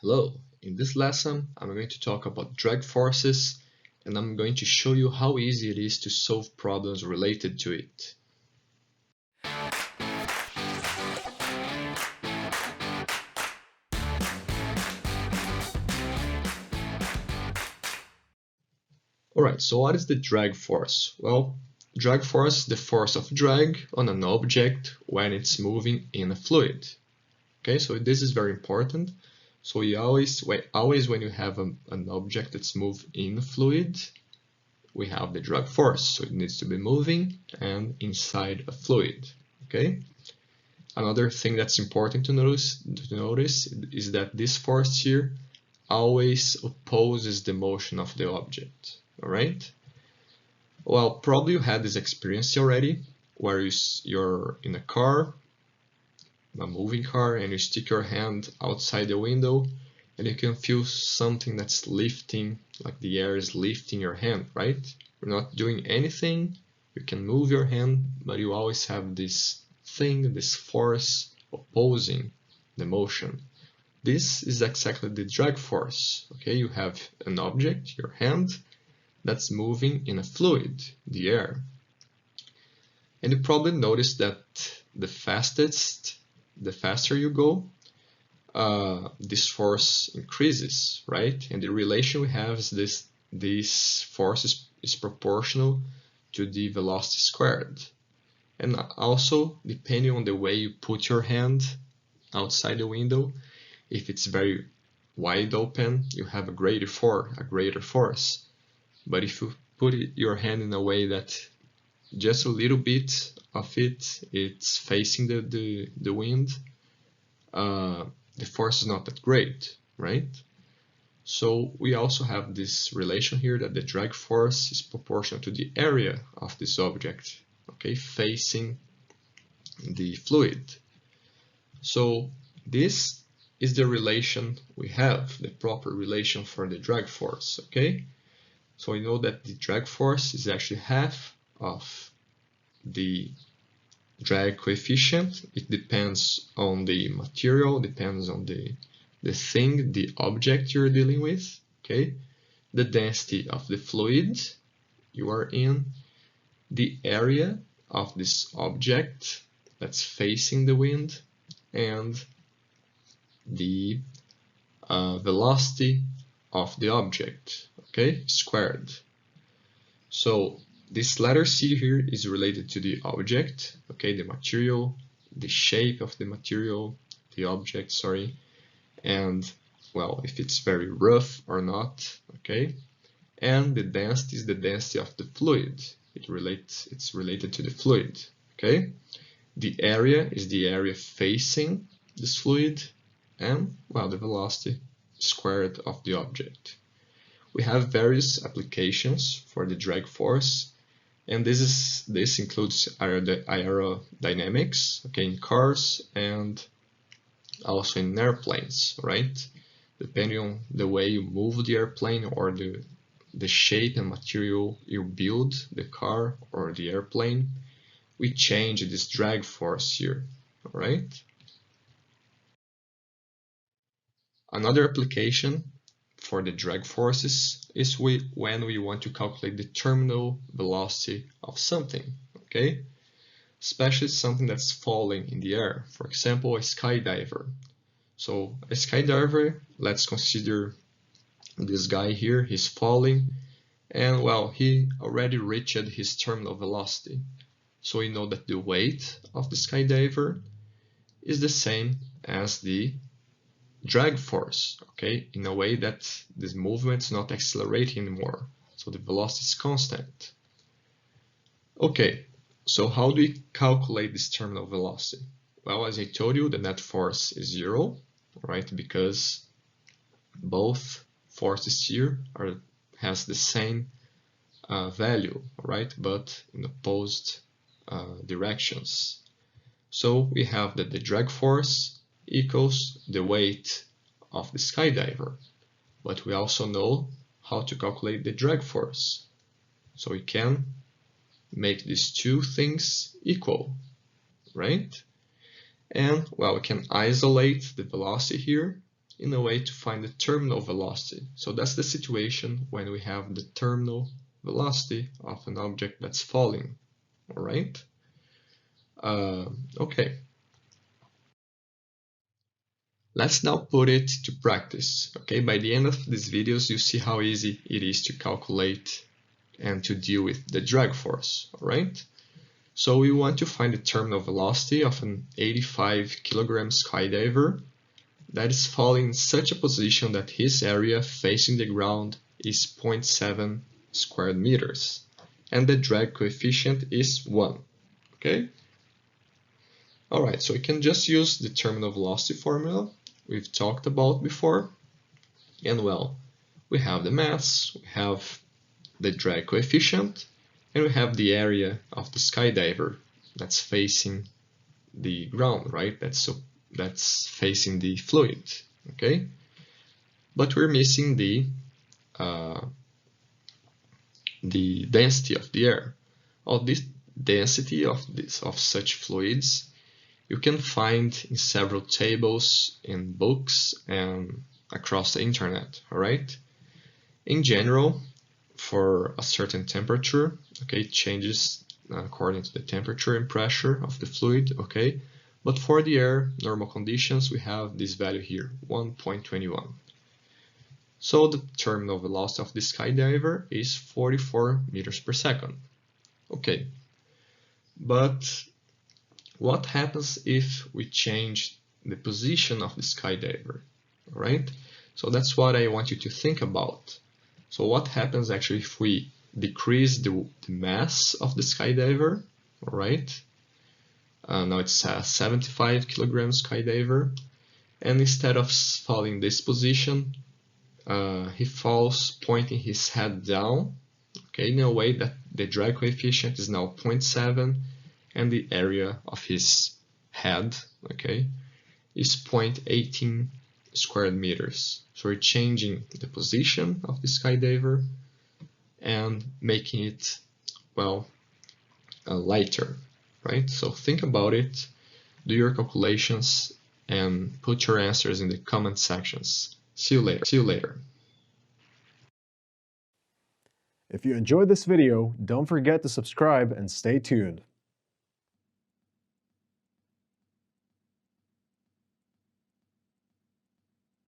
Hello, in this lesson I'm going to talk about drag forces and I'm going to show you how easy it is to solve problems related to it. Alright, so what is the drag force? Well, drag force is the force of drag on an object when it's moving in a fluid. Okay, so this is very important. So we always when you have an object that's moved in a fluid, we have the drag force. So it needs to be moving and inside a fluid. Okay. Another thing that's important to notice is that this force here always opposes the motion of the object. All right. Well, probably you had this experience already, where you're in a car, a moving car, and you stick your hand outside the window and you can feel something that's lifting, like the air is lifting your hand, right? You're not doing anything, you can move your hand, but you always have this thing, this force opposing the motion. This is exactly the drag force, okay? You have an object, your hand, that's moving in a fluid, the air. And you probably noticed that the faster you go, this force increases, right? And the relation we have is this force is proportional to the velocity squared. And also, depending on the way you put your hand outside the window, if it's very wide open, you have a greater force. But if you put your hand in a way that just a little bit of it's facing the wind, the force is not that great, right? So we also have this relation here that the drag force is proportional to the area of this object, okay, facing the fluid. So this is the relation we have, the proper relation for the drag force, okay? So we know that the drag force is actually half of the drag coefficient. It depends on the material, depends on the thing, the object you're dealing with, okay? The density of the fluid you are in, the area of this object that's facing the wind, and the velocity of the object, okay, squared. So this letter C here is related to the object, okay, the material, the shape of the material, the object, sorry, and, well, if it's very rough or not, okay, and the density is the density of the fluid. It's related to the fluid, okay. The area is the area facing this fluid, and, well, the velocity squared of the object. We have various applications for the drag force, and this includes aerodynamics, okay, in cars and also in airplanes, right? Depending on the way you move the airplane or the shape and material you build the car or the airplane, we change this drag force here, all right? Another application for the drag forces is when we want to calculate the terminal velocity of something, okay? Especially something that's falling in the air, for example, a skydiver. So a skydiver, let's consider this guy here, he's falling, and, well, he already reached his terminal velocity. So we know that the weight of the skydiver is the same as the drag force, okay, in a way that this movement is not accelerating anymore, so the velocity is constant. Okay, so how do we calculate this terminal velocity? Well, as I told you, the net force is 0, right, because both forces here has the same value, right, but in opposed directions. So we have that the drag force equals the weight of the skydiver, but we also know how to calculate the drag force. So we can make these two things equal, right? And, well, we can isolate the velocity here in a way to find the terminal velocity. So that's the situation when we have the terminal velocity of an object that's falling. All right? Okay. Let's now put it to practice. Okay, by the end of these videos, you see how easy it is to calculate and to deal with the drag force. All right? So we want to find the terminal velocity of an 85 kilogram skydiver that is falling in such a position that his area facing the ground is 0.7 square meters and the drag coefficient is 1. Okay? Alright, so we can just use the terminal velocity formula we've talked about before. And well, we have the mass, we have the drag coefficient, and we have the area of the skydiver that's facing the ground, right? That's facing the fluid, okay? But we're missing the density of the air. All this density of such fluids you can find in several tables, in books, and across the internet, all right? In general, for a certain temperature, okay, it changes according to the temperature and pressure of the fluid, okay? But for the air, normal conditions, we have this value here, 1.21. So the terminal velocity of the skydiver is 44 meters per second. Okay, but what happens if we change the position of the skydiver, all right? So that's what I want you to think about. So what happens actually if we decrease the mass of the skydiver, all right? Now it's a 75 kilogram skydiver, and instead of falling this position, he falls pointing his head down, okay, in a way that the drag coefficient is now 0.7 and the area of his head, okay, is 0.18 square meters. So we're changing the position of the skydiver and making it, well, lighter, right? So think about it, do your calculations, and put your answers in the comment sections. See you later. See you later. If you enjoyed this video, don't forget to subscribe and stay tuned.